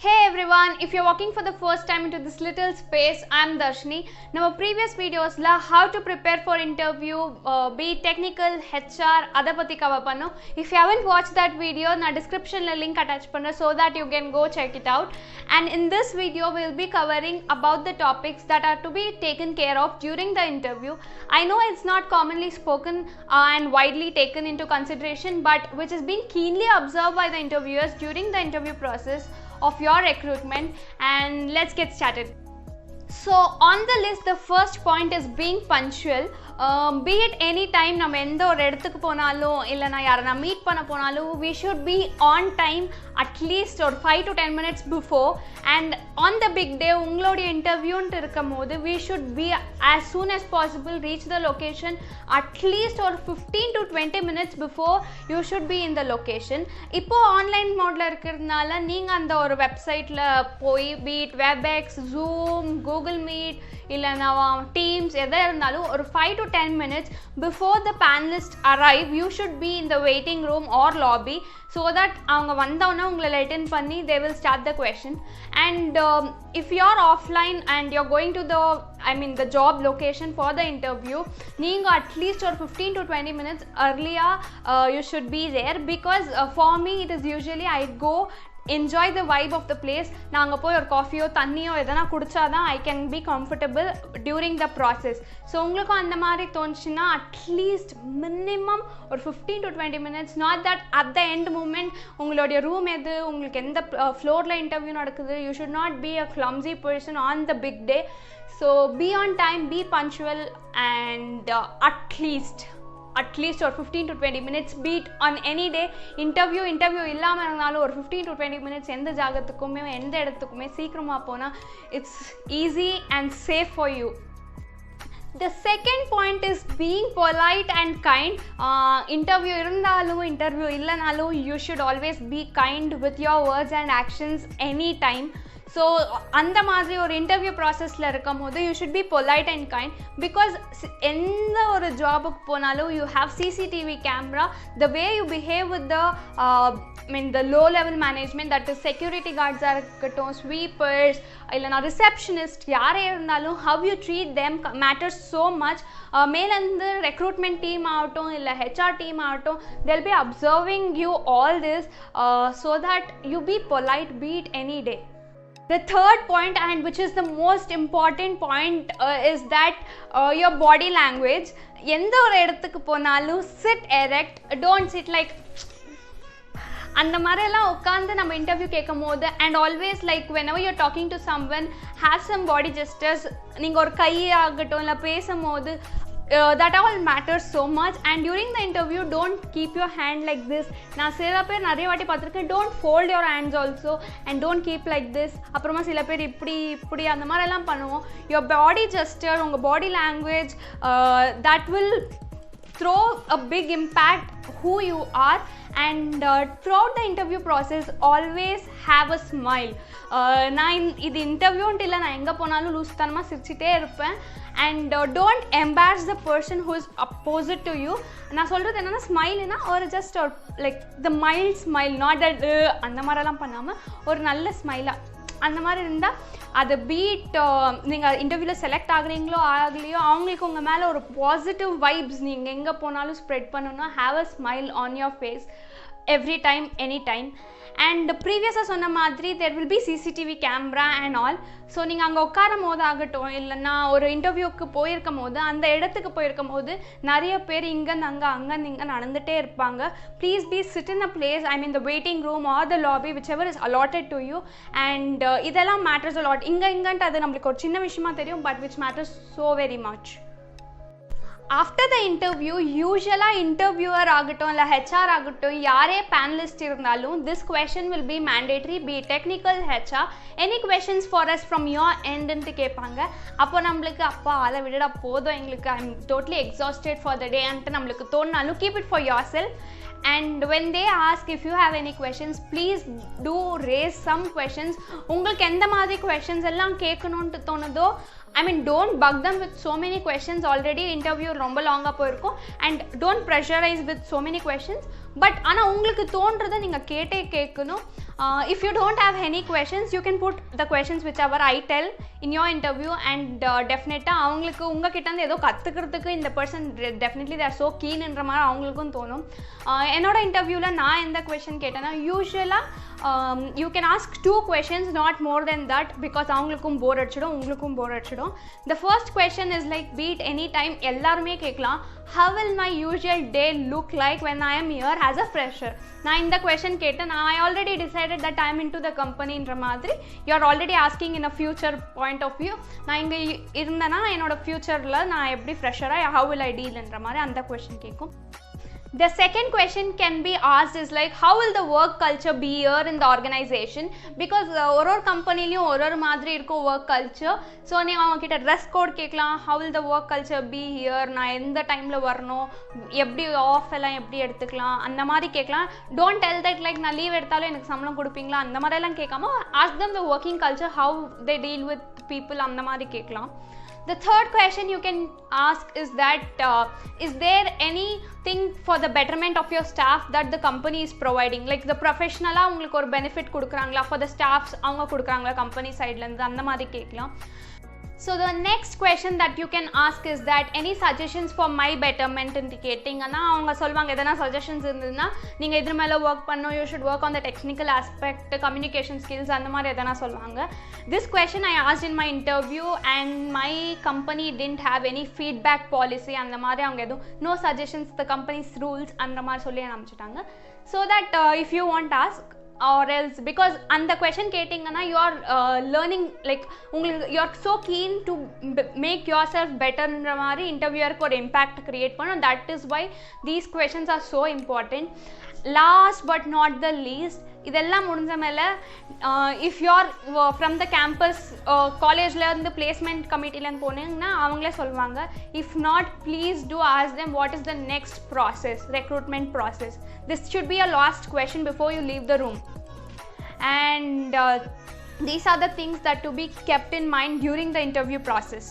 Hey everyone, if you're walking for the first time into this little space, I'm Darshini. Our previous videos la how to prepare for interview, be it technical, HR, adha patti cover pannu. If you haven't watched that video, na description la link attach panna so that you can go check it out. And in this video, we'll be covering about the topics that are to be taken care of during the interview. I know it's not commonly spoken and widely taken into consideration, but which is being keenly observed by the interviewers during the interview process of your recruitment. And let's get started. So on the list, the first point is being punctual. Be it any time நம்ம எந்த ஒரு இடத்துக்கு போனாலும் இல்லைனா யாரை meet பண்ண போனாலும் we should be on time at least or 5 to 10 minutes before. And on the big day உங்களுடைய இன்டர்வியூன்ட்டு இருக்கும் போது we should be as soon as possible reach the location at least or 15 to 20 minutes before you should be in the location. இப்போ online மோட்ல இருக்கிறதுனால நீங்கள் அந்த ஒரு வெப்சைட்டில் போய் be it WebEx, Zoom, Google Meet இல்லைனா Teams எதை இருந்தாலும் ஒரு 5 to 10 minutes before the panelists arrive you should be in the waiting room or lobby so that அவங்க வந்தவொன்னே உங்களை attend பண்ணி they will start the question. And if you're offline and you're going to the job location for the interview, நீங்கள் at least or 15 to 20 minutes earlier you should be there because for me it is usually I go enjoy the vibe of the place. நான் அங்கே போய் ஒரு காஃபியோ தண்ணியோ எதனா குடிச்சாதான் I can be comfortable during the process. So உங்களுக்கும் அந்த மாதிரி தோணுச்சுன்னா அட்லீஸ்ட் மினிமம் ஒரு 15 to 20 minutes, not that at the end moment உங்களுடைய ரூம் எது, உங்களுக்கு எந்த ஃப்ளோரில் இன்டர்வியூ நடக்குது, you should not be a clumsy person on the big day. So be on time, be punctual, and at least or 15 to 20 minutes beat on any day. interview இல்லாமல் இருந்தாலும் ஒரு 15 to 20 minutes எந்த ஜாகத்துக்குமே எந்த இடத்துக்குமே சீக்கிரமாக போனால் it's easy and safe for you. The second point is being polite and kind. Interview இருந்தாலும் interview இல்லைனாலும் you should always be kind with your words and actions anytime. So அந்த மாதிரி ஒரு இன்டர்வியூ ப்ராசஸில் இருக்கும் போது you should be polite and kind because எந்த ஒரு ஜாபுக்கு போனாலும் you have CCTV camera. The way you behave with the low level management, that is security கார்ட்ஸாக இருக்கட்டும், ஸ்வீப்பர்ஸ் இல்லைனா ரிசப்ஷனிஸ்ட் யாரே இருந்தாலும் how you treat them matters so much. மேலேருந்து ரெக்ரூட்மெண்ட் டீம் ஆகட்டும் இல்லை ஹெச்ஆர் டீம் ஆகட்டும், they'll be observing you all this so that you be polite, be it any day. The third point, and which is the most important point, is that your body language. எந்த ஒரு இடத்துக்கு போனாலும் sit erect, don't sit like அந்த மாதிரியெல்லாம் உட்காந்து நம்ம interview கேட்கும் போது and always like whenever you're talking to someone have some body gestures. நீங்கள் ஒரு கையாகட்டும் இல்லை பேசும்போது that all matters so much. And during the interview don't keep your hand like this. நான் சில பேர் நிறைய வாட்டி பார்த்துருக்கேன், don't fold your hands also and don't keep like this. அப்புறமா சில பேர் இப்படி அந்த மாதிரிலாம் பண்ணுவோம். your body gesture, உங்கள் body language, that will throw a big impact who you are. And throughout the interview process always have a smile. நான் இது இன்டர்வியூன்ட்டு இல்லை, நான் எங்கே போனாலும் லூஸ்தனமாக சிரிச்சிட்டே இருப்பேன். And don't embarrass the person who is opposite to you. நான் சொல்கிறது என்னென்னா ஸ்மைல்னா ஒரு ஜஸ்ட் ஒரு like the mild smile, not that அந்த மாதிரிலாம் பண்ணாமல் ஒரு நல்ல ஸ்மைலாக அந்த மாதிரி இருந்தால் அது பீட் நீங்கள் இன்டர்வியூவில் செலக்ட் ஆகுறீங்களோ ஆகலையோ அவங்களுக்கு உங்கள் மேலே ஒரு பாசிட்டிவ் வைப்ஸ் நீங்கள் எங்கே போனாலும் ஸ்ப்ரெட் பண்ணணும்னா have a smile on your face every time any time. And ப்ரீவியஸாக சொன்ன மாதிரி there will be CCTV camera and all. So நீங்கள் அங்கே உட்காரும் போது ஆகட்டும் இல்லைன்னா ஒரு இன்டர்வியூக்கு போயிருக்கும் போது அந்த இடத்துக்கு போயிருக்கும் போது நிறைய பேர் இங்கேருந்து அங்கேருந்து இங்கே நடந்துகிட்டே இருப்பாங்க. Please be sit in a place, I mean the waiting room R the lobby which ever is allotted to you. And இதெல்லாம் மேட்டர்ஸ் அலாட். இங்கேன்ட்டு அது நம்மளுக்கு ஒரு சின்ன விஷயமா தெரியும், but which matters so very much. After the interview, usually interviewer ஆகட்டும் இல்லை HR ஆகட்டும் யாரே பேனலிஸ்ட் இருந்தாலும் this question will be mandatory, be technical, HR, any questions for us from your end ன்ட்டு கேட்பாங்க. அப்போ நம்மளுக்கு அப்பா அதை விடடா போதும் எங்களுக்கு I'm totally exhausted for the day ன்ட்டு நம்மளுக்கு தோணுனாலும் keep it for yourself. And when they ask if you have any questions, please do raise some questions. உங்களுக்கு எந்த மாதிரி questions எல்லாம் கேட்கணுன்ட்டு தோணுதோ I mean, don't bug them with so many questions. Already interview ரொம்ப லாங்காக போயிருக்கும். And don't pressurize with so many questions. But ஆனால் உங்களுக்கு தோன்றதை நீங்கள் கேட்கணும். If you don't have any questions, you can put the questions whichever I tell in your interview, and definitely அவங்களுக்கு உங்ககிட்டேருந்து ஏதோ கற்றுக்கிறதுக்கு இந்த person definitely they are so keen என்ற மாதிரி அவங்களுக்கும் தோணும். என்னோட இன்டர்வியூவில் நான் எந்த கொஷின் கேட்டேன்னா, யூஸ்வலாக you can ask 2 questions, not more than that, because அவங்களுக்கும் போர் அடிச்சிடும், உங்களுக்கும் போர் அடிச்சிடும். The first question is like, beat any time எல்லாருமே கேட்கலாம், how will my usual day look like when I am here as a fresher? நான் இந்த question கேட்டேன், I already decided that I am into the company ன்ற மாதிரி. You are already asking in a future point of view. நான் இங்கே இருந்தேன்னா என்னோட ஃபியூச்சரில் நான் எப்படி ஃப்ரெஷராக how will I deal என்ற மாதிரி அந்த question கேட்கும். The second question can be asked is like, how will the work culture be here in the organization? Because ஒரு கம்பெனிலையும் ஒரு மாதிரி இருக்கும் work culture. ஸோ நீங்கள் அவங்க கிட்ட ட்ரெஸ் கோட் கேட்கலாம், how will the work culture be here, நான் எந்த டைமில் வரணும், எப்படி ஆஃப் எல்லாம் எப்படி எடுத்துக்கலாம், அந்த மாதிரி கேட்கலாம். Don't tell that like நான் லீவ் எடுத்தாலும் எனக்கு சம்பளம் கொடுப்பீங்களா, அந்த மாதிரிலாம் கேட்காம ask them the working culture, how they deal with people, அந்த மாதிரி கேட்கலாம். The third question you can ask is that, is there anything for the betterment of your staff that the company is providing? Like the professional உங்களுக்கு ஒரு benefit கொடுக்குறாங்களா, for the staffs அவங்க கொடுக்குறாங்களா company sideலேருந்து, அந்த மாதிரி கேட்கலாம். So the next question that you can ask is that, any suggestions for my betterment indicating ana avanga solvanga edana suggestions irundna neenga idhir mela work pannu, you should work on the technical aspect, communication skills, andha mari edana solvanga. This question I asked in my interview, and my company didn't have any feedback policy, andha mari avanga edho no suggestions, the company's rules andha mari solli anupichitaanga. So that if you want to ask, or else, because அந்த question கேட்டிங்கன்னா you are learning, like உங்களுக்கு you are so keen to make yourself better ன்ற மாதிரி இன்டர்வியூருக்கு ஒரு impact create பண்ணும். that is why these questions are so important. Last but not the least, இதெல்லாம் முடிஞ்ச மேலே if you are from the campus காலேஜ்லேருந்து placement கமிட்டிலேருந்து போனீங்கன்னா அவங்களே சொல்லுவாங்க, if not please do ask them what is the next process, recruitment process. This should be a last question before you leave the room. And these are the things that to be kept in mind during the interview process.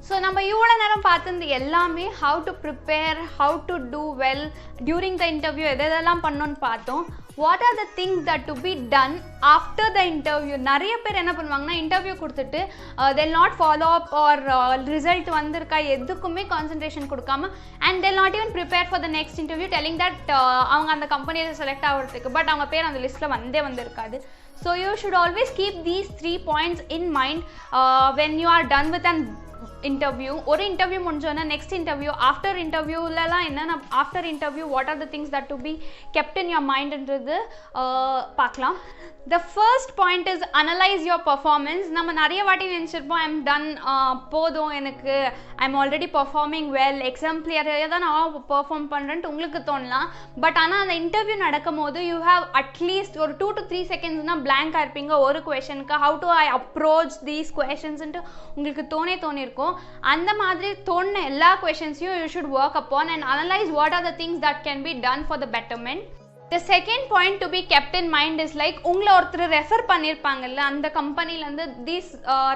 So நம்ம இவ்வளோ நேரம் பார்த்துருந்து எல்லாமே how to prepare, how to do well during the interview, எதெல்லாம் பண்ணோன்னு பார்த்தோம். What are the things that to be done after the interview? நிறைய பேர் என்ன பண்ணுவாங்கன்னா, இன்டர்வியூ கொடுத்துட்டு they'll not follow up or result வந்திருக்கா எதுக்குமே கான்சன்ட்ரேஷன் கொடுக்காம, and they'll not even prepare for the next interview telling that அவங்க அந்த கம்பெனியில் செலக்ட் ஆகிறதுக்கு, பட் அவங்க பேர் அந்த லிஸ்ட்டில் வந்திருக்காது. So you should always keep these 3 points in mind when you are done with an interview. ஒரு இன்டர்வியூ முடிஞ்சோன்னா நெக்ஸ்ட் இன்டர்வியூ, ஆஃப்டர் இன்டர்வியூலலாம் என்னென்ன, after interview what are the things that to be kept in your மைண்ட்ன்றது பார்க்கலாம். The first point is analyze your performance. நம்ம நிறைய வாட்டி நினச்சிருப்போம், I am ton, போதும் எனக்கு, I am already performing well, exam கிளியராக தான் நான் பர்ஃபார்ம் பண்ணுறேன்ட்டு உங்களுக்கு தோணலாம். பட் ஆனால் அந்த இன்டர்வியூ நடக்கும் போது யூ ஹாவ் அட்லீஸ்ட் ஒரு 2 to 3 செகண்ட்ஸ்னால் பிளாங்காக இருப்பீங்க ஒரு கொஷனுக்கு. How do I approach these கொஷன்ஸ்ன்ட்டு உங்களுக்கு தோணிருக்கும். அந்த மாதிரி தோணுன எல்லா கொஷன்ஸையும் you should work upon and analyse what are the things that can be done for the betterment. The second point to be kept in mind is like, உங்களை ஒருத்தர் ரெஃபர் பண்ணியிருப்பாங்கல்ல அந்த கம்பெனிலேருந்து, these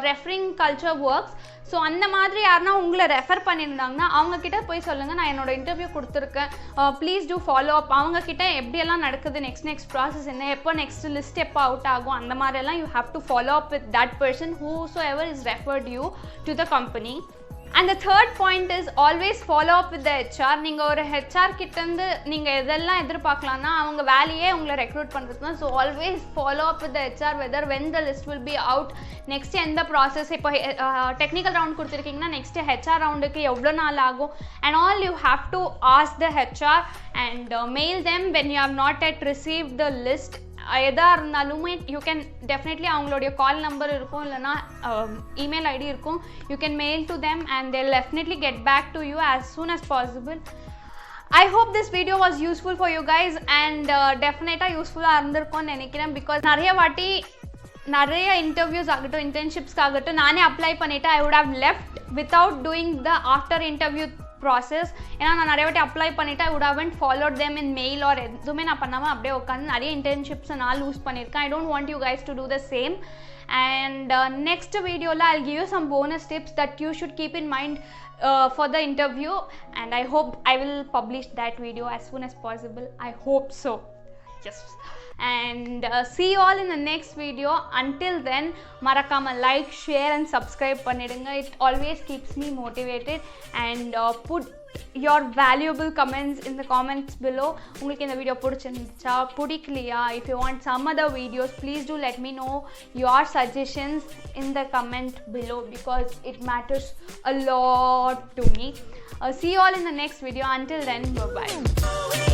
referring culture works. So அந்த மாதிரி யாருன்னா உங்களை refer பண்ணியிருந்தாங்கன்னா அவங்கக்கிட்ட போய் சொல்லுங்கள், நான் என்னோட இன்டர்வியூ கொடுத்துருக்கேன், ப்ளீஸ் டூ ஃபாலோ அப். அவங்கக்கிட்ட எப்படியெல்லாம் நடக்குது, நெக்ஸ்ட் ப்ராசஸ் என்ன, எப்போ நெக்ஸ்ட் லிஸ்ட் எப்போ அவுட் ஆகும், அந்த மாதிரிலாம் you have to follow up with that person whosoever is referred you to the company. And the third point is always follow up with the HR. நீங்கள் ஒரு HR கிட்டேருந்து நீங்கள் எதெல்லாம் எதிர்பார்க்கலாம்னா அவங்க வேலையே உங்களை ரெக்ரூட் பண்ணுறது தான். So always follow up with the HR whether when the list will be out, next எந்த ப்ராசஸ், இப்போ டெக்னிக்கல் ரவுண்ட் கொடுத்துருக்கீங்கன்னா நெக்ஸ்ட் ஹெச்ஆர் ரவுண்டுக்கு எவ்வளோ நாள் ஆகும், and all you have to ask the HR and mail them when you have not yet receive the list. எதாக இருந்தாலுமே you can definitely அவங்களுடைய கால் நம்பர் இருக்கும், இல்லைனா இமெயில் ஐடி இருக்கும். You can mail to them and they'll definitely get back to you as soon as possible. I hope this video was useful for you guys, and definitely யூஸ்ஃபுல்லாக இருந்திருக்கும்னு நினைக்கிறேன். Because நிறைய interviews ஆகட்டும், இன்டர்ன்ஷிப்ஸ்க்கு ஆகட்டும் நானே apply பண்ணிவிட்டு I would have left without doing the after interview process. ஏன்னா நான் நிறைய வாட்டி அப்ளை பண்ணிவிட்டு I would haven't followed them in mail or எதுவுமே நான் பண்ணாமல் அப்படியே உட்காந்து நிறைய இன்டர்ன்ஷிப்ஸை நான் லூஸ் பண்ணியிருக்கேன். I don't want you guys to do the same. and next video la I'll give you some bonus tips that you should keep in mind for the interview, and I hope I will publish that video as soon as possible. I hope so. Yes. And see you all in the next video. Until then, marakama like, share and subscribe pannidunga. It always keeps me motivated. And put your valuable comments in the comments below. Ungalku indha video pudichirundha pudikliya, if you want some other videos, please do let me know your suggestions in the comment below, because it matters a lot to me. See you all in the next video. Until then, bye bye.